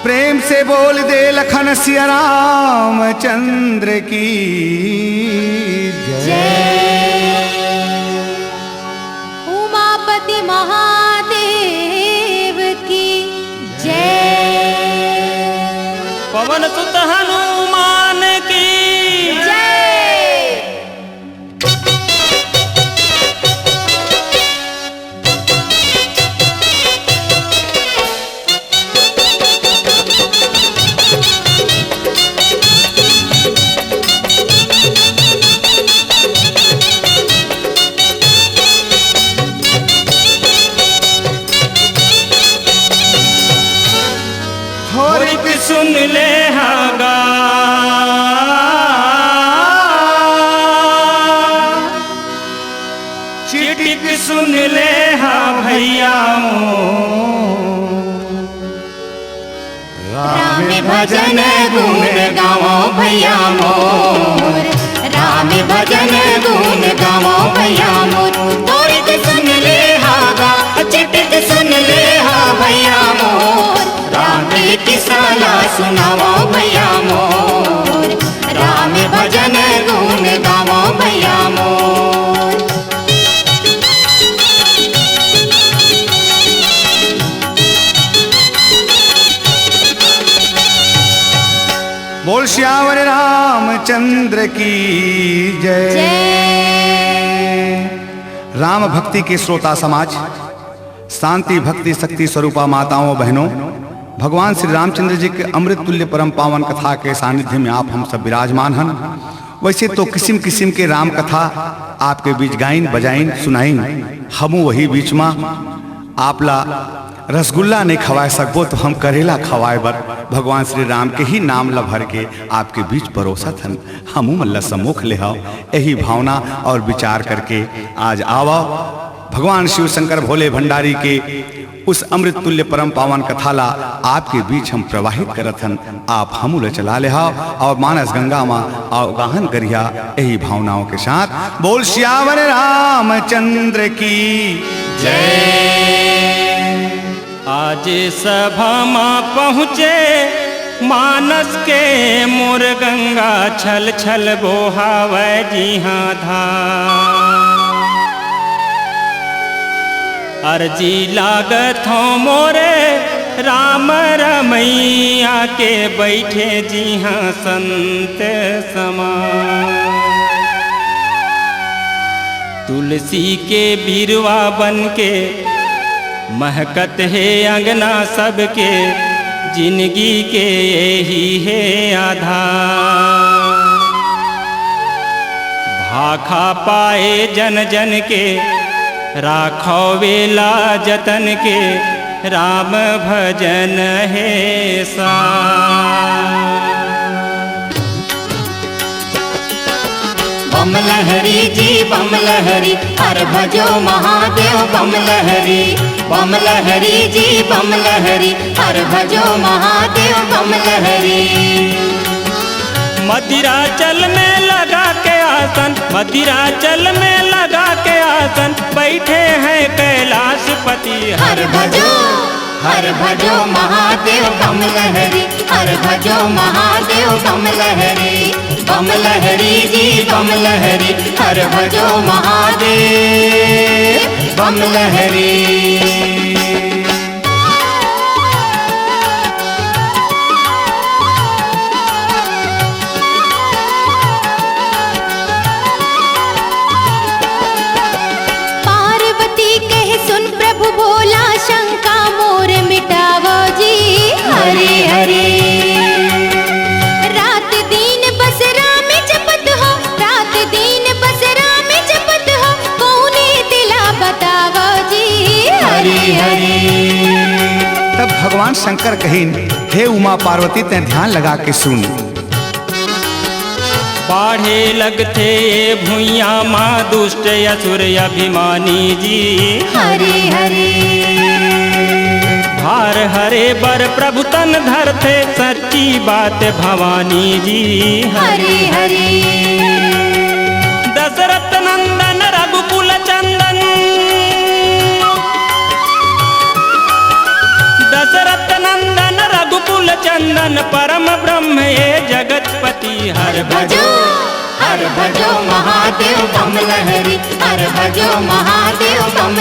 प्रेम से बोल दे लखन सिया रामचंद्र की जय। उमापति महादेव की जय। पवन सुत हनुमान की जय। होरिक सुन ले हागा चिटिक सुन ले हा भैया राम भजन गुण गावो भैया मोर। राम भजन गुण गावो भैया मोर। होरिक सुन ले हागा चिटिक सुन ले हा भैया मोर। राम की साला सुनावो भैया मोर। राम भजन गुण गावो भैया मोर। बोल श्यावर रामचंद्र की जय। राम भक्ति के श्रोता समाज, शांति भक्ति शक्ति स्वरूपा माताओं बहनों, भगवान श्री रामचंद्र जी के अमृत तुल्य परम पावन कथा के सानिध्य में आप हम सब विराजमान हैं। वैसे तो किस्म किस्म के राम कथा आपके बीच गाइन बजाइन सुनाइन, हमू वही बीच में आपला रसगुल्ला नहीं खवाए सकबो तो हम करेला खवाए बर भगवान श्री राम के ही नाम ला भर के आपके बीच परोसत हन। हमू मल्ला सम्मुख ले आओ यही भावना और विचार करके आज आओ भगवान शिव शंकर भोले भंडारी के उस अमृत तुल्य परम पावन कथा ला आपके बीच हम प्रवाहित करत हन। आप हमू ले चला ले आओ और मानस गंगा माँ अवगाहन करिया यही भावनाओं के साथ। बोल श्यावर रामचंद्र की जय। आज सभा माँ पहुँचे मानस के मोर गंगा छल छल बोहावे जी हाँ धार। अर्जी लागत हो मोरे राम रमैया के बैठे जी हाँ संत समान। तुलसी के बिरवा बन के महकत है अंगना सबके, जिंदगी के यही है आधार। भाखा पाए जन जन के राखो वेला जतन के, राम भजन है सा। बम लहरी जी बम लहरी हर भजो महादेव बम लहरी। बम लहरी जी बम लहरी हर भजो महादेव बम लहरी। मदिराचल में लगा के आसन, मदिराचल में लगा के आसन बैठे हैं कैलाशपति। हर भजो महादेव बम लहरी। हर भजो महादेव बम लहरी। बम लहरी जी बम लहरी हर भजो महादेव बम लहरी। शंका मोर मिटावो जी हरे हरे। रात दिन बस राम जपत हो, रात दिन बस राम जपत हो, कौने दिला बतावो जी हरे हरे। तब भगवान शंकर कहिन, हे उमा पार्वती ते ध्यान लगा के सुन। बाढ़े लगते भुइया माँ दुष्ट असुर अभिमानी जी हरे हरे। भार हरे बर प्रभु तन धरते, सच्ची बात भवानी जी हरे हरे। दशरथ नंदन रघुकुल चंदन, दशरथ नंदन रघुकुल चंदन परम ब्रह्म ये जगतपति हर भजो हर भजो महादेव बम लहरी, हर भजो महादेव बम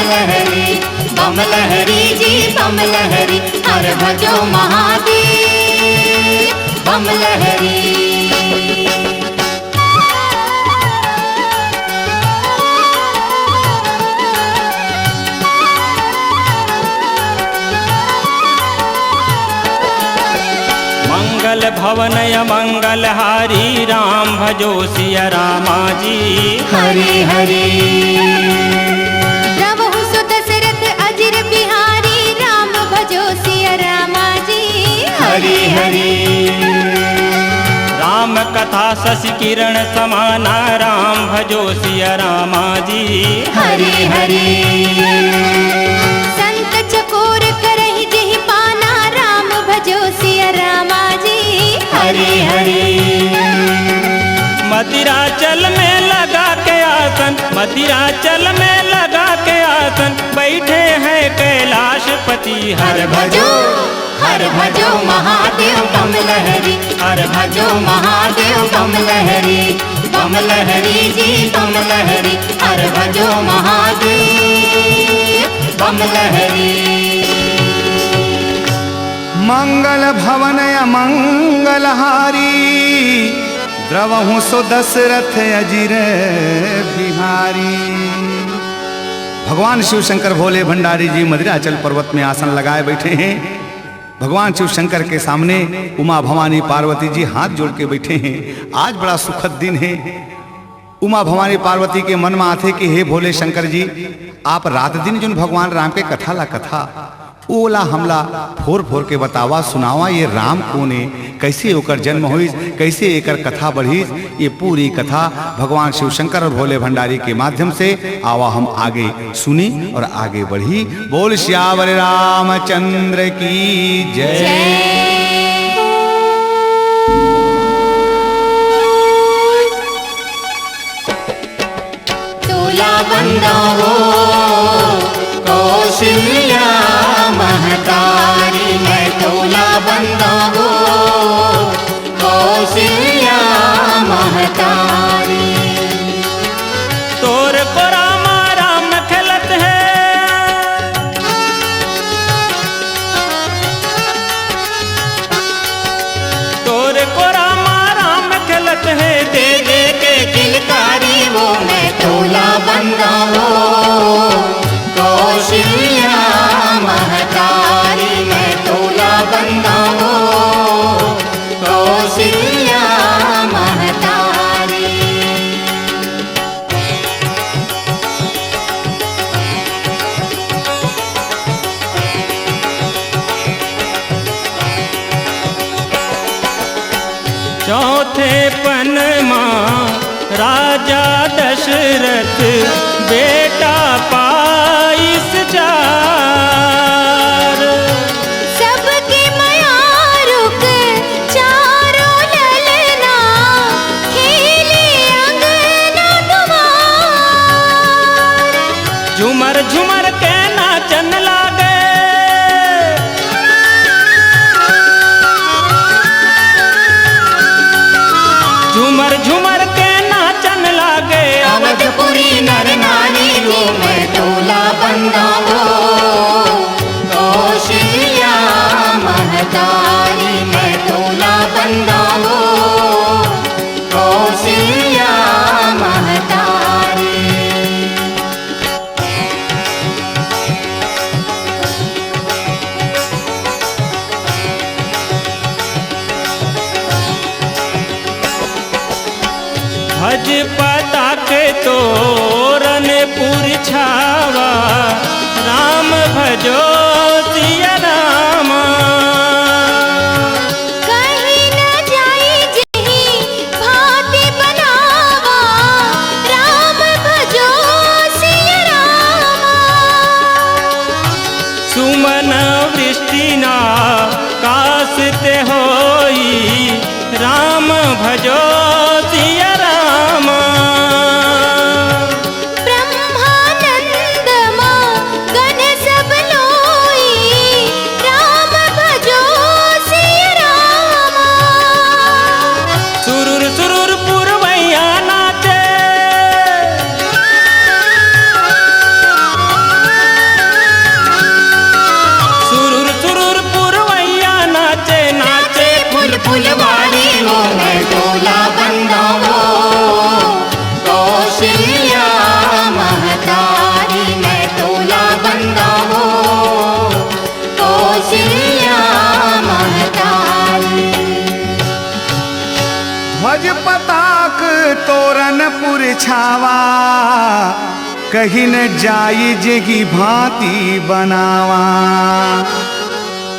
लहरी जी बम लहरी, हर भजो महादेव बम लहरी। मंगल भवन मंगल हारी राम भजो सिया रामा जी हरि हरि। प्रभु सुत दशरथ अजिर बिहारी राम भजो सिया रामा जी हरि हरि। राम कथा शशि किरण समाना राम भजो सिया रामा जी हरि हरि। संत चकोर करहि जेहि पाना राम भजो सिया रामा जी हरि हरि। मदिराचल में लगा के आसन, मदिराचल में लगा के आसन बैठे हैं कैलाशपति हर भजो महादेव बम लहरी, हर भजो महादेव बम लहरी जी बम लहरी, हर भजो महादेव बम लहरी। मंगल भवन मंगलहारी द्रवहु सो दशरथ अजिर बिहारी। भगवान शिव शंकर भोले भंडारी जी मदिराचल पर्वत में आसन लगाए बैठे हैं। भगवान शिव शंकर के सामने उमा भवानी पार्वती जी हाथ जोड़ के बैठे हैं। आज बड़ा सुखद दिन है। उमा भवानी पार्वती के मन में आते कि हे भोले शंकर जी, आप रात दिन जो भगवान राम के कथा ला कथा ओला हमला फोर फोर के बतावा सुनावा, ये राम कौन है, कैसे होकर जन्म हुई, कैसे एकर कथा बढ़ी। ये पूरी कथा भगवान शिव शंकर और भोले भंडारी के माध्यम से आवा हम आगे सुनी और आगे बढ़ी। बोल श्यावर रामचंद्र की जय। तोला बंदा हो कौशल्या महतारी, मैं तोला बंदा हो कौशल्या महतारी। तोर को रामा राम खेलत है, तोर को रामा राम खेलत है, दे दे के किलकारी वो मैं तोला बंदा हो कौशल्या महतारी, मैं तोला बंदा हो कौशल्या महतारी। चौथे पन मां राजा दशरथ बेटा पाइस चार। सबके माया रुक चारों ललना खेले अंगना दुआर। झुमर झुमर के नाचन लागे, झुमर झुमर के नाचन लागे। अवधपुरी नर नारी वो मैं तोला बंदा हो कौशल्या महतारी, मैं तोला बंदा हो कौशल्या महतारी। भज पता के तोरन पुर छावा, राम भजो सिया रामा। कहीं न जाई जेहि भांति बनावा, राम भजो सिया रामा। सुमन वृष्टि ना कासते होई, राम भजो सिया रामा। ब्रह्मानंद मां गण सब लोई, राम भजो सिया बिछावा, कहीं न जाई जेगी भांति बनावा।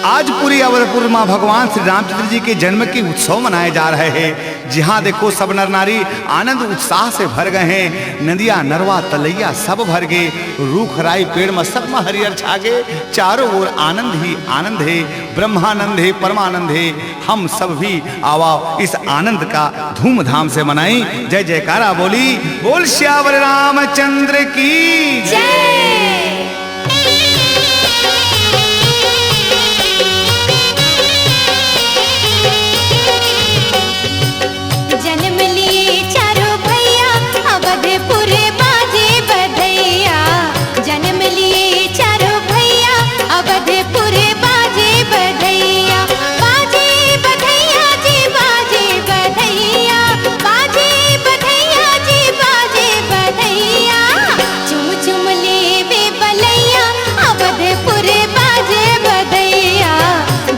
आज पूरी अवधपुर मां भगवान श्री रामचंद्र जी के जन्म के उत्सव मनाए जा रहे हैं। जहां देखो सब नर नारी आनंद उत्साह से भर गए हैं। नदिया नरवा तलैया सब भर गए, रूख राई पेड़ में सब में हरियर छागे। चारों ओर आनंद ही आनंद है, ब्रह्मानंद है, परमानंद है। हम सब भी आवाओ इस आनंद का धूमधाम से मनाई। जय जयकारा बोली, बोल श्यावर रामचंद्र की जय। जन्म लिए चारों भैया अवधपुर बाजे बधैया। जन्म लिए चारों भैया अवधपुर बाजे बधैया। बाजे बधैया जी बाजे बधैया, बाजे बधैया जी बाजे बधैया। चुम चुम लेवे बलैया अवधपुर बाजे बधैया।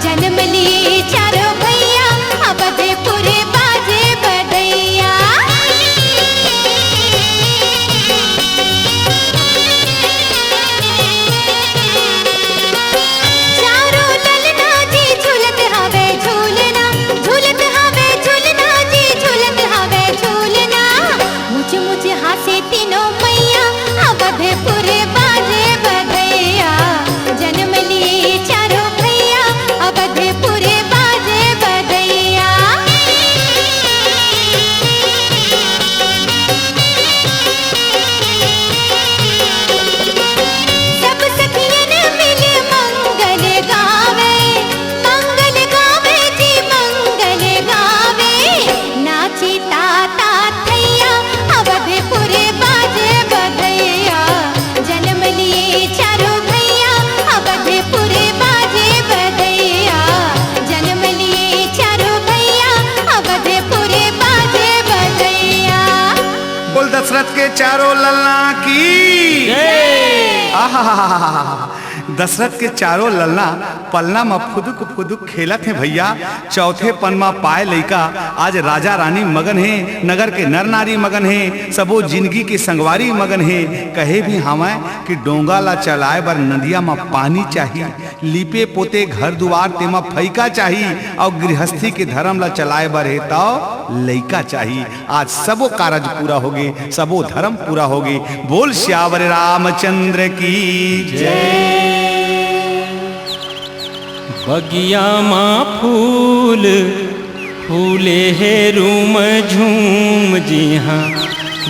जन्म लिए चारों भैया अवधपुर बाजे बधैया। चारों ललना जी झूलत हवे झूलना, झूलत हवे झूलना जी झूलत हवे झूलना। मुझ मुझ हासे तीनों मैया अवधपुर बाजे बधैया। जन्म लिए चारों भैया अवधपुर बाजे बधैया। सब सखियन मिले मंगल गावे, मंगल गावे जी मंगल गावे। नाची ताता थैया अवधपुर बाजे बधैया। जन्म लिए चारों भैया अवधपुर बाजे बधैया। जन्म लिए चारों भैया अवधपुर बाजे बधैया। बोल दशरथ के चारों ललना की। आहा, दशरथ के चारों ललना पलना में फुदुक फुदुक खेलत हैं भैया। चौथे पन में पाए लइका आज राजा रानी मगन है, नगर के नर नारी मगन है, सबो जिंदगी के संगवारी मगन है। कहे भी हमें कि डोंगा ला चलाए बर नदिया में पानी चाहिए, लीपे पोते घर दुआर तेमा फैका चाहिए, और गृहस्थी के धर्म ला चलाए बर है तो लइका चाहिए। आज सबो कारज पूरा हो गए, सबो धर्म पूरा हो गए। बोल श्यावर रामचंद्र की जय। बगिया माँ फूल फूले है रूम झूम जी हाँ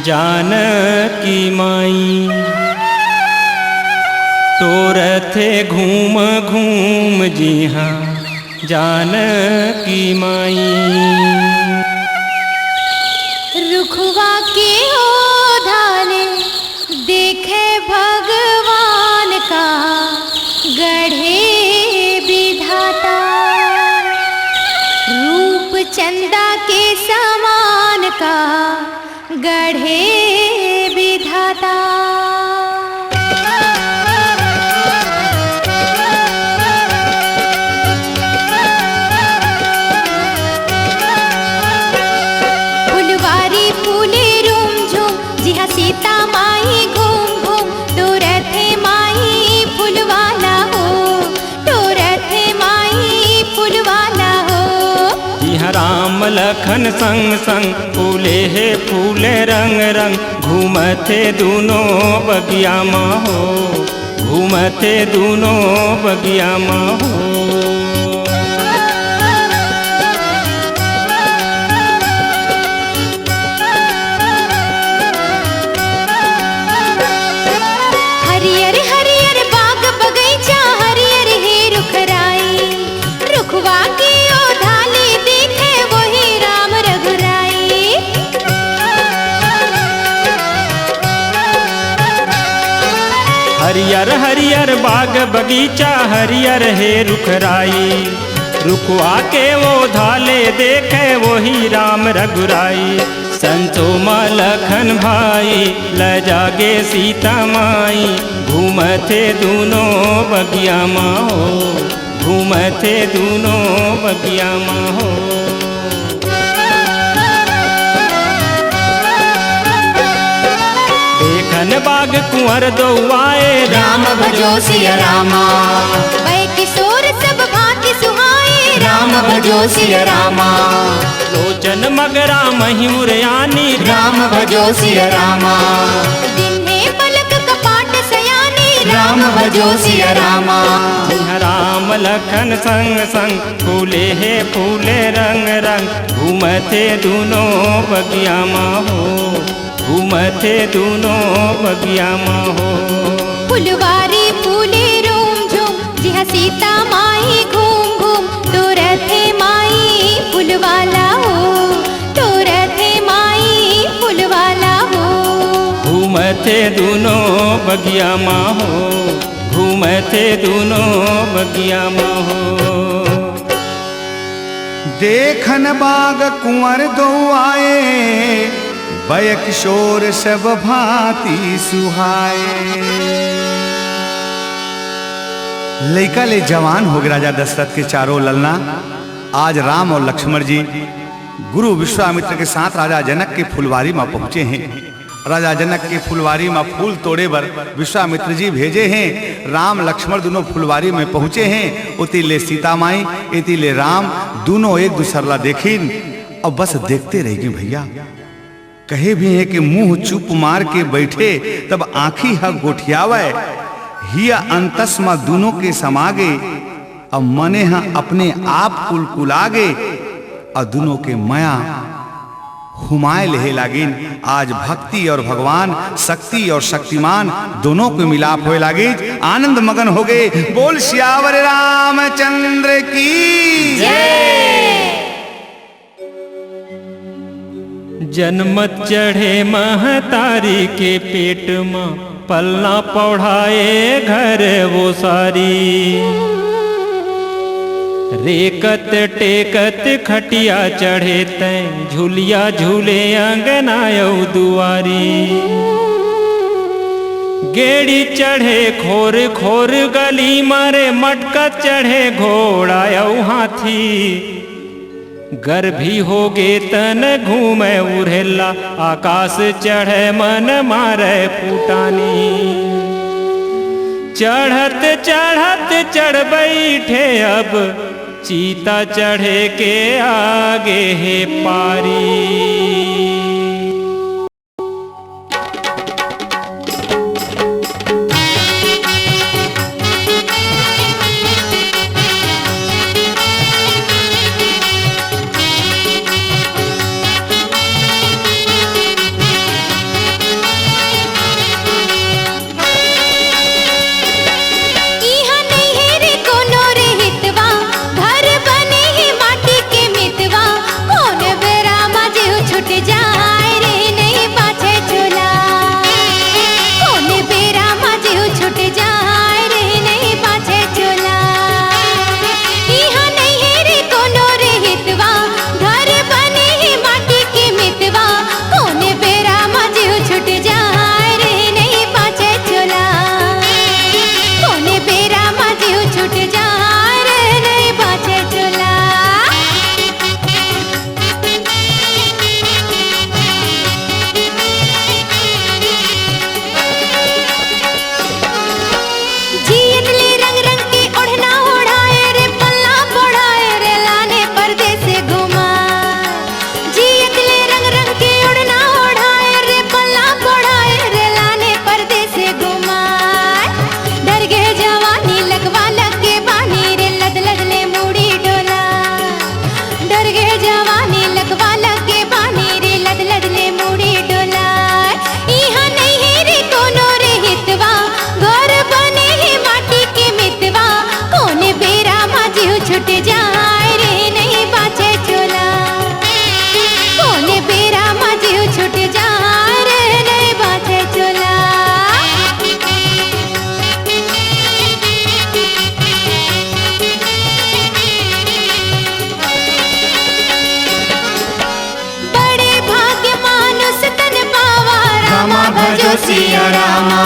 जानकी माई। टोरथे घूम घूम जी हाँ जानकी माई। रुखवा के ओधाले देखे भगवान का गढ़े विधाता। रूप चंदा के समान का गढ़े विधाता। फुलवारी फूले रूम झूम जिहा सीता माई घूम घूम। टोरथे माई फुलवाला हो, टोरथे माई फुलवाला हो। यहाँ राम लखन संग संग फूले है फूले रंग रंग। घूमते दोनों बगिया माँ हो, घूमते दोनों बगिया माँ हो। हरियर हरियर बाग बगैचा हरियर है रुखराई। रुखवा की ओधाली देखे वही राम रघुराई। हरियर हरियर बाग बगीचा हरियर है रुखराई। रुखवा के वो धाले देखे वही राम रघुराई। संतो लखन भाई ल जागे सीता माई। घूमते दोनों बगिया माँ हो, घूमते दोनों बगिया माँ हो। कुंवर दौआए राम भजो सिया रामा। वै किशोर सब भांति सुहाए राम भजो सिया रामा। लोचन मगरा मयूर यानी राम भजो सिया रामा। दिन्हे पलक कपाट सयानी राम भजो सिया रामा। राम लखन संग संग फूले है फूले रंग रंग घूमते दोनों बगिया हो घूमते दोनों बगिया हो। फुलवारी फूले रोम झूम जिहा सीता माई घूम घूम तो रथे माई फुलवाला हो तो रथे माई फुलवाला हो। घूमते दोनों बगिया हो घूमते दोनों बगिया हो। देखन बाग कुंवर दो आए वै किशोर सब भांति सुहाए। लइका ले जवान हो गए राजा दशरथ के चारों ललना। आज राम और लक्ष्मण जी गुरु विश्वामित्र के साथ राजा जनक के फुलवारी में पहुंचे हैं। राजा जनक के फुलवारी में फूल तोड़े बर विश्वामित्र जी भेजे हैं। राम लक्ष्मण दोनों फुलवारी में पहुंचे हैं। उति ले सीता माई इति ले राम दोनों एक दूसरा देखिन और बस देखते रह गए भैया। कहे भी है कि मुंह चुप मार के बैठे तब आंखी हा गोठियावे हिया अंतस में दोनों के समागे अब मने हा अपने आप कुलकुलागे और दोनों के माया हुमाए लहे लागिन। आज भक्ति और भगवान शक्ति और शक्तिमान दोनों के मिलाप होए लागे। आनंद मगन हो गए। बोल सियावर रामचंद्र की जय। जन्मत चढ़े महतारी के पेट में पलना पौढ़ाए घर वो सारी। रेकत टेकत खटिया चढ़े तैं झुलिया झूले अंगनायौ दुआरी। गेड़ी चढ़े खोर खोर गली मारे मटकत चढ़े घोड़ायौ हाथी। गर्भी हो गे तन घूमे उड़ेला आकाश चढ़े मन मारे फूटानी। चढ़त चढ़त चढ़ बैठे अब चीता चढ़े के आगे है पारी। सिया रामा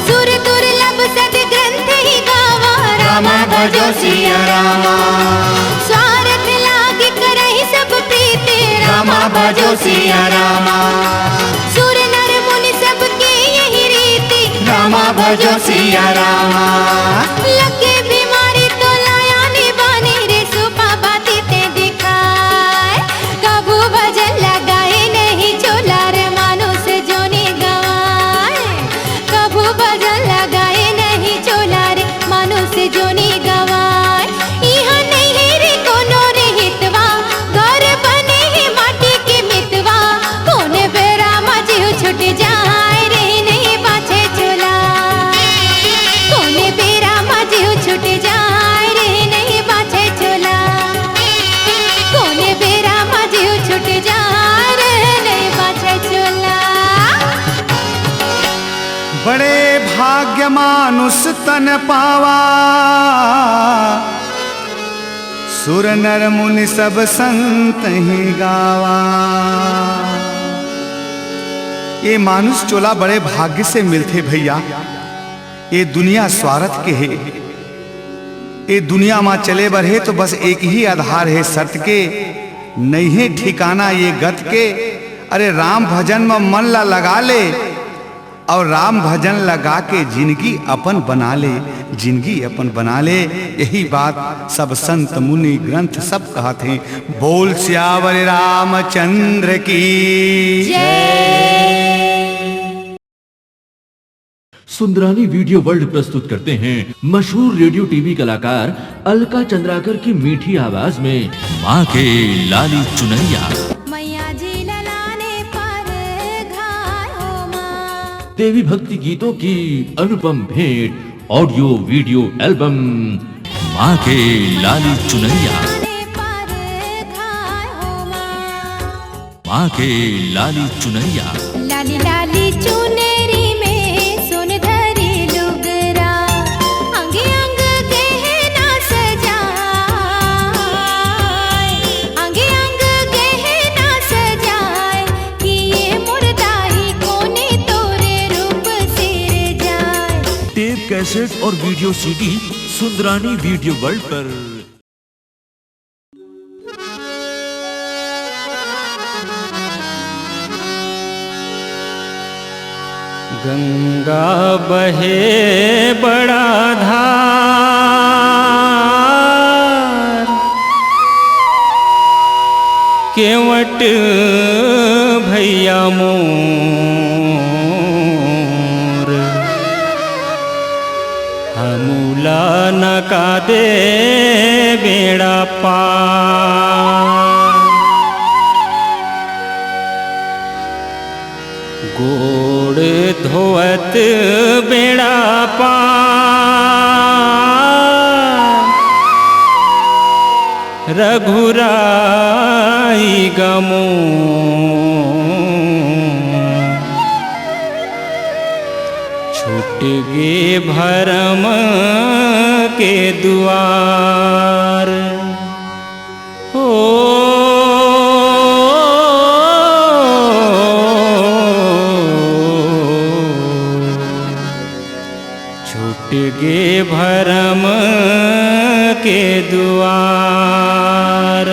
सुर दुर्लभ सद्ग्रंथ ही गावा रामा भजो सिया रामा स्वार्थ लाग करहि सब प्रीति रामा भजो सिया रामा सुर नर मुनि सबके यही रीत रामा भजो सिया रामा। लगे बीमारी तो लाया निबानी रे सुपा बाती ते दिखाए, कबू भजन लगाए नहीं चोला रे मानुष जोनी गवाए, कबू भजन लगाए नहीं चोला रे मानुष जोनी गवाए। यहाँ नहीं रे कोनो रे हितवा, घर बने ही माटी के मितवा, कोने बेरा मजीव छुट जाए रे नहीं बाछे चोला, कोने बेरा मजीव छुट जाए रे नहीं बाछे चोला, कोने बेरा मजीव छुट जाए रे नहीं बाछे चोला। बड़े भाग्य मानुष तन पावा, सुर नर मुनि सब संत ही गावा। ये मानुष चोला बड़े भाग्य से मिलते भैया। ये दुनिया स्वार्थ के है, ये दुनिया मां चले बढ़े तो बस एक ही आधार है सत्य के, नहीं है ठिकाना ये गत के। अरे राम भजन में मन ला लगा ले, और राम भजन लगा के जिंदगी अपन बना ले, जिंदगी अपन बना ले। यही बात सब संत मुनि ग्रंथ सब कहते हैं। बोल सियावर रामचंद्र की सुंदरानी वीडियो वर्ल्ड प्रस्तुत करते हैं मशहूर रेडियो टीवी कलाकार अलका चंद्राकर की मीठी आवाज में माँ के लाली चुनैया। मैया जी ललाने पर घाय हो माँ, देवी भक्ति गीतों की अनुपम भेंट ऑडियो वीडियो एल्बम माँ के लाली चुनैया। पर घाय हो माँ, माँ के लाली चुनैया। लाली लाली चुनेरी में सुन धरी लुगरा, अंग अंग गहना सजाए, अंग अंग गहना सजाए, कि ये मुर्दाही कोने तोरे रूप सिर जाए। टेप कैसेट और video CD Sundarani video world पर। गंगा बहे बड़ा धार, केवट भैया मोर, हमूला नका दे बेड़ा पार। गोड़ धोवत बेड़ा पार, रघुराई गमो, छूट गे भरम के दुआर। हो गे भरम के दुआर।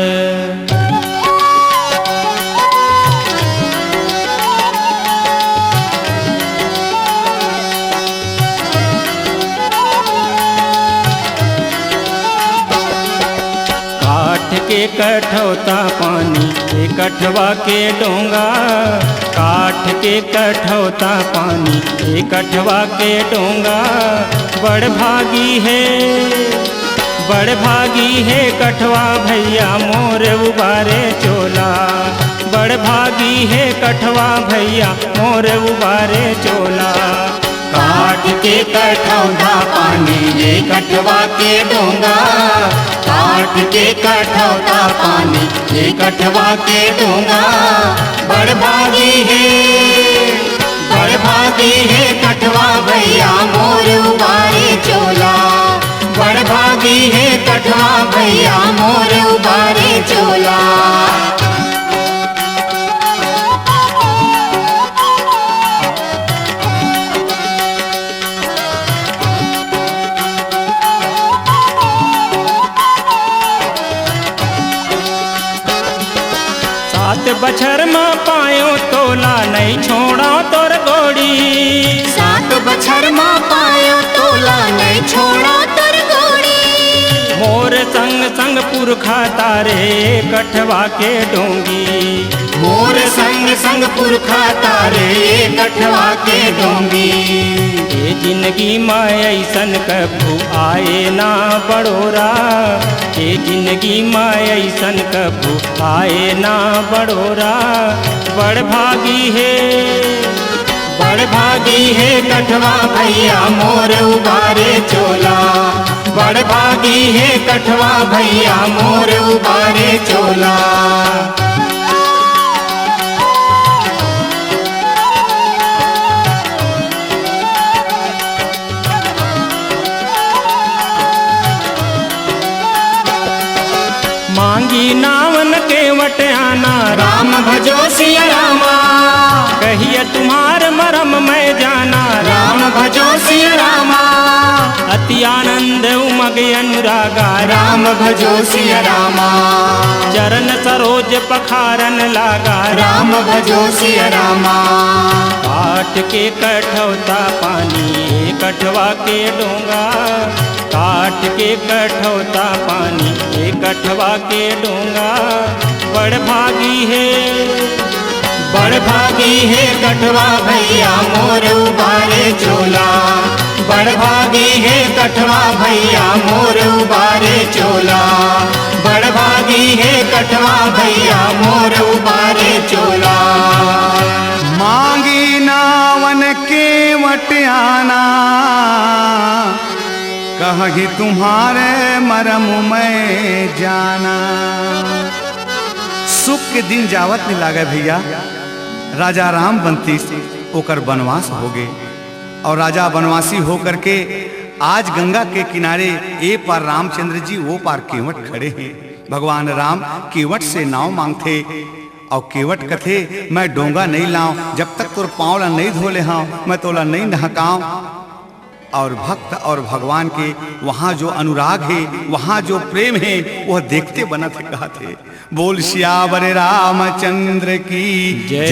काठ के कठौता पानी के कठवा के डोंगा, काठ के कठौता पानी के कठवा के डोंगा। बड़ भागी है, बड़ भागी है कठवा भैया मोर उबारे चोला, बड़ भागी है कठवा भैया मोर उबारे चोला। काठ के कठौता पानी ये कठवा के डोंगा, काठ के कठौता पानी ये कठवा के डोंगा। बड़ भागी है, बड़ भागी है कठवा भैया मोर उबारे चोला, बड़ भागी है कठवा भैया मोर उबारे चोला। बछर में पायो तोला नहीं छोड़ा तोर गोड़ी, 7 छरमा पायो तोला नहीं छोड़ा तुर गोड़ी। मोर संग संग पुरखा तारे कठवा के डोंगी। मोर संग संग पुरखा तारे कठवा के डोंगी। ये जिंदगी में ऐसन कभू आए ना बड़ोरा। ये जिंदगी में ऐसन कभू आए ना बड़ोरा। बड़ भागी है, बड़ भागी है कठवा भैया मोर उबारे चोला। बड़ भागी है कठवा भैया मोर उबारे चोला। मांगी नावन के वट आना राम भजो सिया रामा। कहिए तुम्हार मरम मैं जाना। राम भजो सिया रामा। अति आनंद उमग अनुरागा। राम भजो सिया रामा। चरण सरोज पखारन लागा। राम भजो सिया रामा। काट के कठौता पानी कठवा के डोंगा। काट के कठौता पानी कठवा के डोंगा। बड़ भागी है, बड़ भागी है कठवा भैया मोर उबारे चोला। बड़ भागी है कठवा भैया मोर उबारे चोला। बड़ भागी है कठवा भैया मोर उबारे चोला। मांगी नावन के वट आना कही तुम्हारे मरम में जाना। सुख के दिन जावत नहीं लागे भैया। राजा राम बंती ओकर वनवास हो गए और राजा वनवासी होकर के आज गंगा के किनारे ए पार रामचंद्र जी वो पार केवट खड़े हैं। भगवान राम केवट से नाव मांगते और केवट कथे मैं डोंगा नहीं लाऊं जब तक तोर पाँव ला नहीं धो ले हाँ मैं तोला नहीं नहकाऊं। और भक्त और भगवान के वहाँ जो अनुराग है वहाँ जो प्रेम है वह देखते बना थे कहा थे। बोल सियावर रामचंद्र की जय।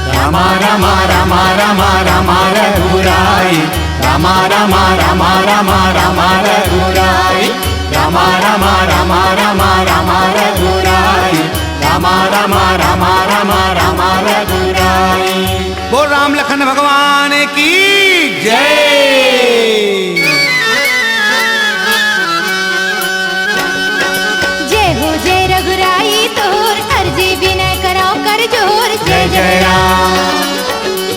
रामा रामा रामा रामा रामा रघुराई। रामा रामा रामा रामा रामा रघुराई। रामा रामा रामा रामा रामा रघुराई। रामा रामा रामा रामा रामा रघुराई। बोल राम लखन भगवान की जय। जय हो जय रघुराई तोर अर्जी विनय कराओ कर जोर। जय जय राम।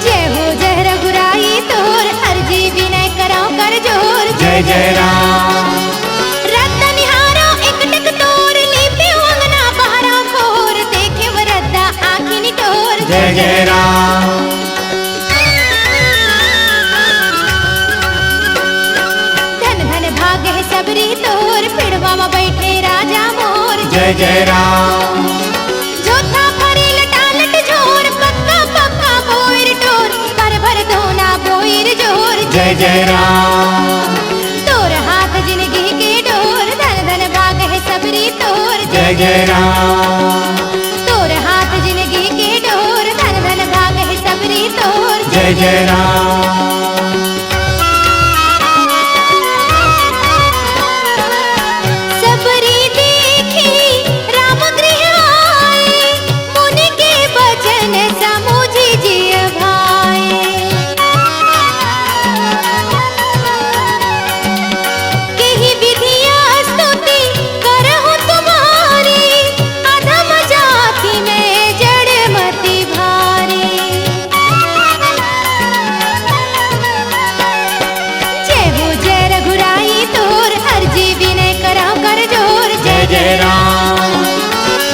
जय हो जय रघुराई तोर अर्जी विनय कराओ कर जोर। जय जय राम। जय जय राम। धन धन भाग है सबरी तोर पिड़वा में बैठे राजा मोर। जय जय राम। जोधा भरी लटालट झोर पक्का पक्का बोर टोर भर भर धोना बोर जोर। जय जय राम। तोर हाथ जिंदगी के डोर धन धन भाग है सबरी तोर। जय जय राम। तोर हाथ जिंदगी के डोर धन धन भाग है सबरी तोर। जय जय राम। सबरी देखी राम गृह आए मुनि के बचन समुझी जिय भाए। केहि विधिया स्तुति करहु तुम्हारी अधम जाति में जड़ मति भारी। जय हो जय रघुराई तोर अर्जी विनय कराओ कर जोर। जय जय राम।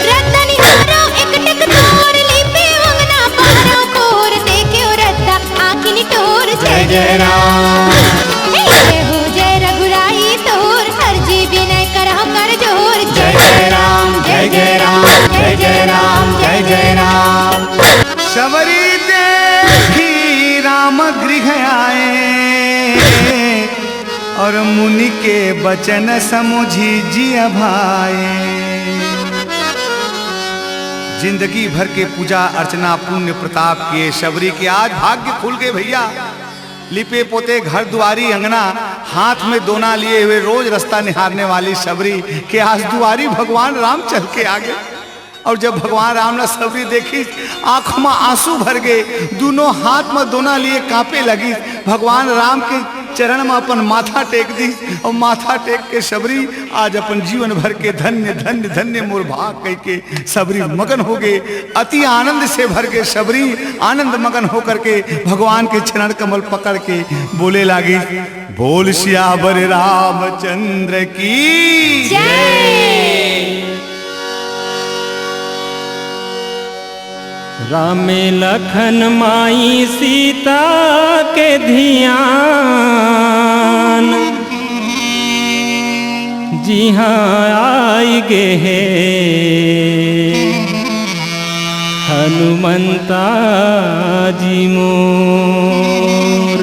रतन हारो एक टक तोर लिपि अंगना पारो कोर देखे रद्दा आँखिन टोर। जय जय राम। जय हो जय रघुराई तोर अर्जी विनय कराओ कर जोर। जय जय राम। जय जय राम। जय जय राम। जय जय राम। सबरी देखी राम गृह आए और मुनि के बचन समुझी जिय भाए। जिंदगी भर के पूजा अर्चना पुण्य प्रताप किए शबरी के आज भाग्य खुल गए भैया। लिपे पोते घर दुआरी अंगना, हाथ में दोना लिए हुए रोज रास्ता निहारने वाली शबरी के आज दुआरी भगवान राम चल के आ गए। और जब भगवान राम ने शबरी देखी, आंखों में आंसू भर गए, दोनों हाथ में दोना लिए कांपे लगी। भगवान राम के चरण में अपन माथा टेक दी और माथा टेक के शबरी आज अपन जीवन भर के धन्य धन्य धन्य मोर भाग कह के शबरी मगन हो गए। अति आनंद से भर के शबरी आनंद मगन होकर के भगवान के चरण कमल पकड़ के बोले लागी, बोल सियावर रामचंद्र की जय। राम लखन माई सीता के ध्यान, जी हाँ आई गे हे हनुमंता जी मोर।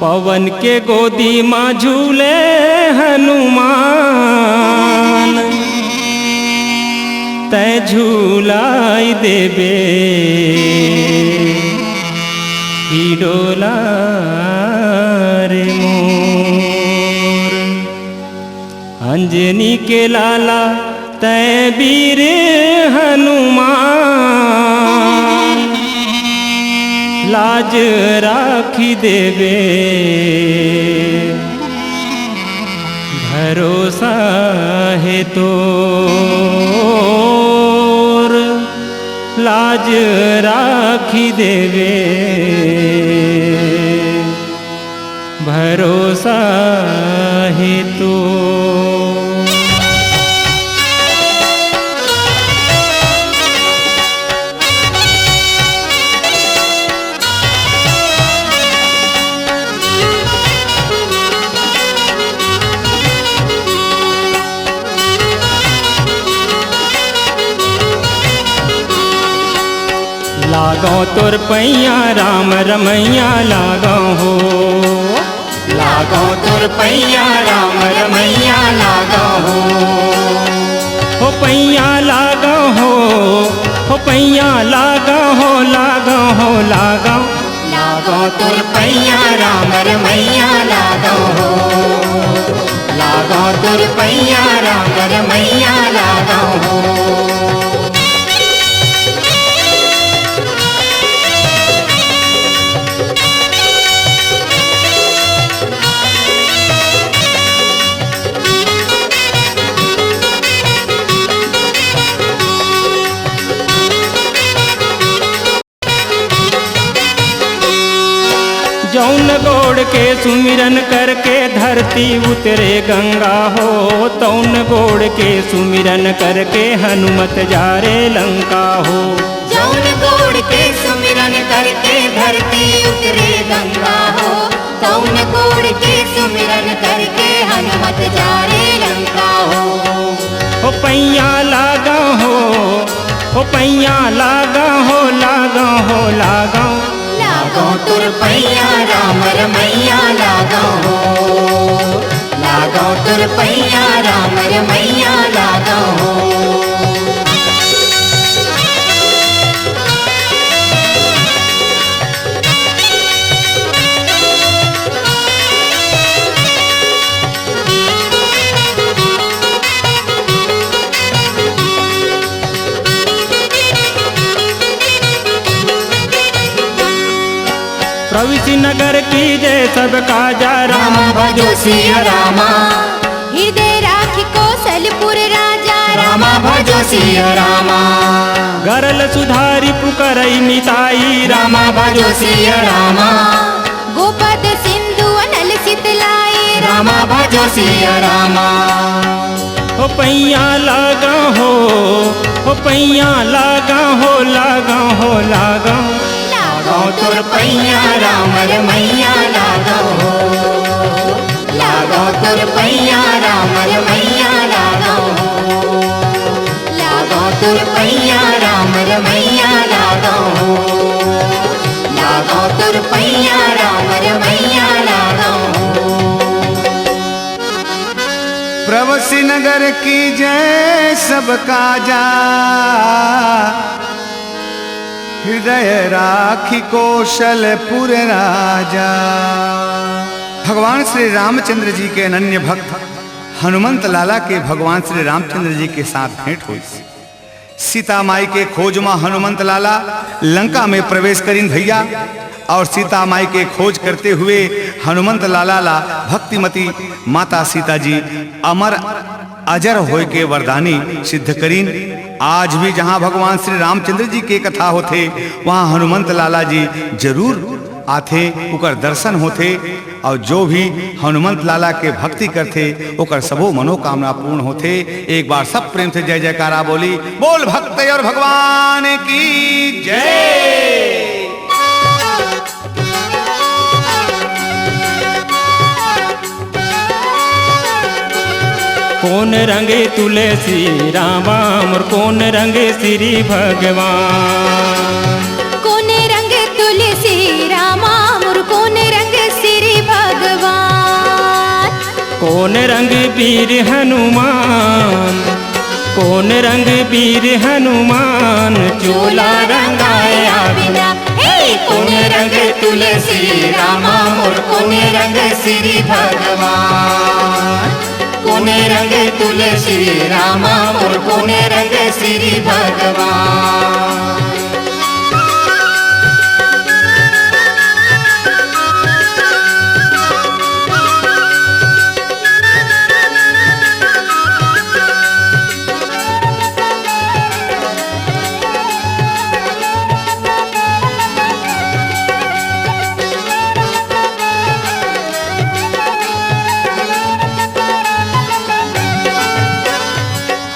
पवन के गोदी माँ झूले हनुमान, तै झूलाई देबे ही डोला रे मोर। अंजनी के लाला तै वीर हनुमान, लाज राखी देबे भरोसा है तो, लाज राखी देवे भरोसा है तो। लागो तोर पैया राम रमैया लागो हो, लागो तोर पैया राम रमैया लागो हो पैया लागो हो पैया लागो हो लागो हो लागो। लागो तोर पैया राम रमैया लागो लागो तोर पैया राम रमैया लागो। जौन गोड़ के सुमिरन करके धरती उतरे गंगा हो, तौन गोड़ के सुमिरन करके हनुमत जारे लंका हो। जौन गोड़ के सुमिरन करके धरती उतरे गंगा हो, तौन गोड़ के सुमिरन करके हनुमत जारे लंका हो। पैया लागा हो पैया लागा हो लागो हो लागो। लागो तोर पैया राम रमैया लागो लागो तोर पैया राम रमैया लागो। प्रविशि नगर की जय सब काजा राम भजो सिया रामा। हृदय राखी कौशलपुर राजा रामा भजो सिया रामा। गरल सुधारी पुकरई मिताई रामा भजो सिया रामा। गोपद सिंधु अनल शीतलाई रामा भजो सिया रामा। हो पैया लागा हो पैया लागा हो लागो हो लागो। लागो तोर पैया राम रमैया लागो लागो तोर पैया राम रमैया लागो लागो तोर पैया राम रमैया लागो लागो तोर पैया राम रमैया लागो। शंकर की जय सबका जा, हृदय राखी कौशलपुर राजा। भगवान श्री रामचंद्र जी के अनन्य भक्त हनुमंत लाला के भगवान श्री रामचंद्र जी के साथ भेंट हुई। सीता माई के खोज में हनुमंत लाला लंका में प्रवेश करीन भैया, और सीता माई के खोज करते हुए हनुमंत लाला ला भक्तिमती माता सीता जी अमर अजर होय के वरदानी सिद्ध करीन। आज भी जहां भगवान श्री रामचंद्र जी के कथा होते वहां हनुमंत लाला जी जरूर आथे, उकर दर्शन होते, और जो भी हनुमंत लाला के भक्ति करते उकर सबो मनोकामना पूर्ण होते। एक बार सब प्रेम से जय जयकारा बोली, बोल भक्त और भगवान की जय। कौन रंगे तुलसी रामा मोर कौन रंगे श्री भगवान, कौन रंग तुलसी रामा मोर कौन रंग श्री भगवान। कौन रंग वीर हनुमान, कौन रंग वीर हनुमान, चोला रंगाया बिना। कौन रंग तुलसी रामा मोर कौन रंग श्री भगवान, कौन रंग तुलसी रामा मोर कौन रंग श्री भगवान।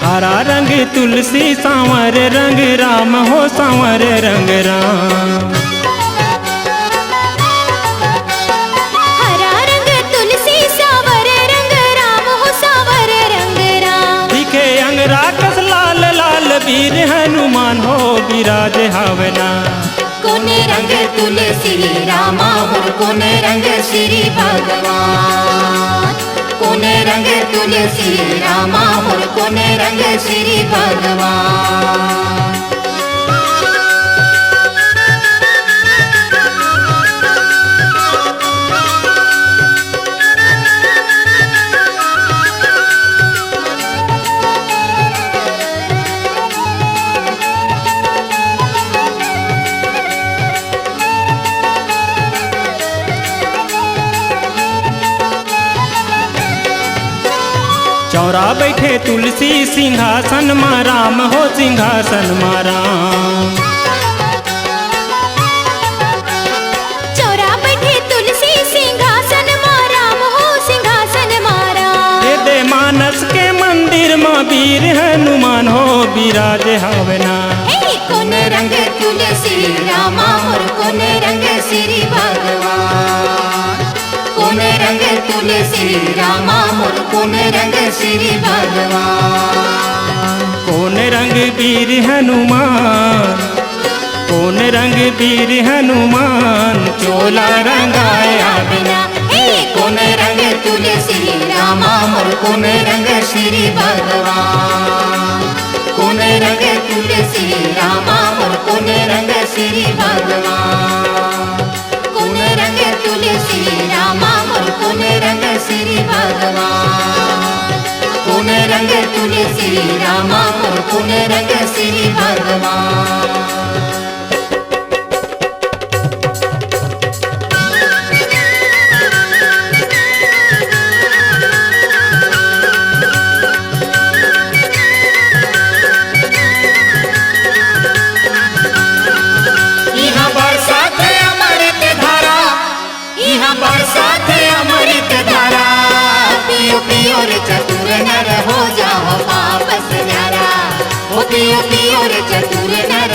हरा रंग तुलसी सांवर रंग राम हो सांवर रंग राम। हरा रंग तुलसी सांवर रंग राम हो सांवर रंग राम। दिखे अंग राकस लाल लाल वीर हनुमान हो विराज हवना। कौन रंग तुलसी रामा मोर कौन रंग श्री भगवान, कौन रंग तुलसी रामा मोर कौन रंग श्री भगवान। चौरा बैठे तुलसी सिंहासन में राम हो सिंहासन में राम। चौरा बैठे तुलसी सिंहासन में राम हो सिंहासन में राम। दे मानस के मंदिर में वीर हनुमान हो विराज हवना। कौन रंग तुलसी रामा मोर कौन रंग श्री भगवान, कौन रंग तुलसी रामा मोर कौन रंग श्री भगवान। कौन रंग वीर हनुमान, कौन रंग वीर हनुमान, चोला रंगाया बिना। कौन रंग तुलसी रामा मोर कौन रंग श्री भगवान, कौन रंग तुलसी रामा मोर कौन रंग श्री भगवान। कौन रंग तुलसी रामा मोर कौन रंग श्री भगवान, कौन रंग तुलसी रामा मोर कौन रंग श्री भगवान। बरसात अमृत धारा, पियो पियो रे चतुर नर हो जाओ वापस न्यारा। ओ पियो पियो रे चतुर नर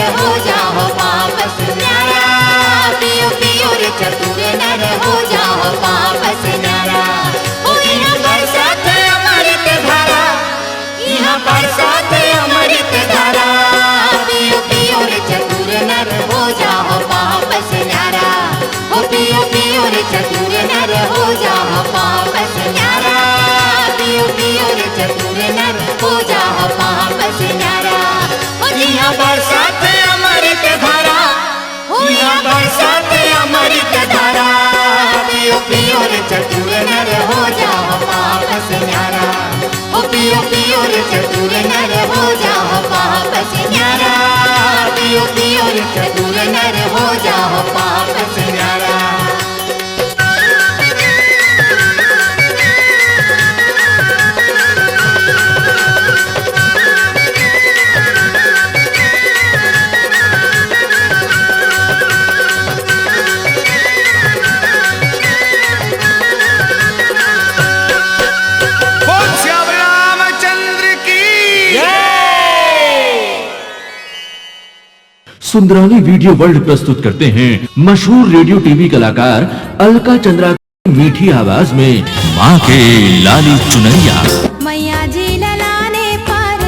चतुर नर हो जाओ पाप से न्यारा। बोल श्याम रामचंद्र की। सुंदरानी वीडियो वर्ल्ड प्रस्तुत करते हैं मशहूर रेडियो टीवी कलाकार अलका चंद्राकर की मीठी आवाज में माँ के लाली चुनरिया। मैया जी ललाने पर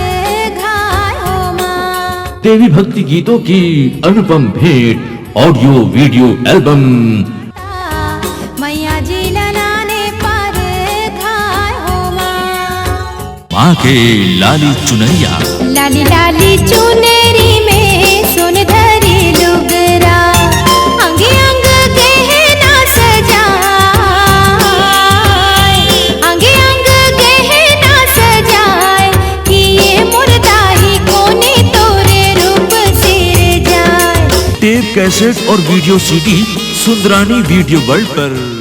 घाय हो माँ। देवी भक्ति गीतों की अनुपम भेंट ऑडियो वीडियो एल्बम। मैया जी ललाने पर घाय हो माँ। माँ के लाली चुनरिया। लाली लाली चुनरी में सुन धरी लुगरा, अंग अंग गहना सजाए, अंग अंग गहना सजाए, कि ये मुर्दाही कोने तोरे रूप सिर जाए। टेप कैसेट और video CD Sundarani video world पर।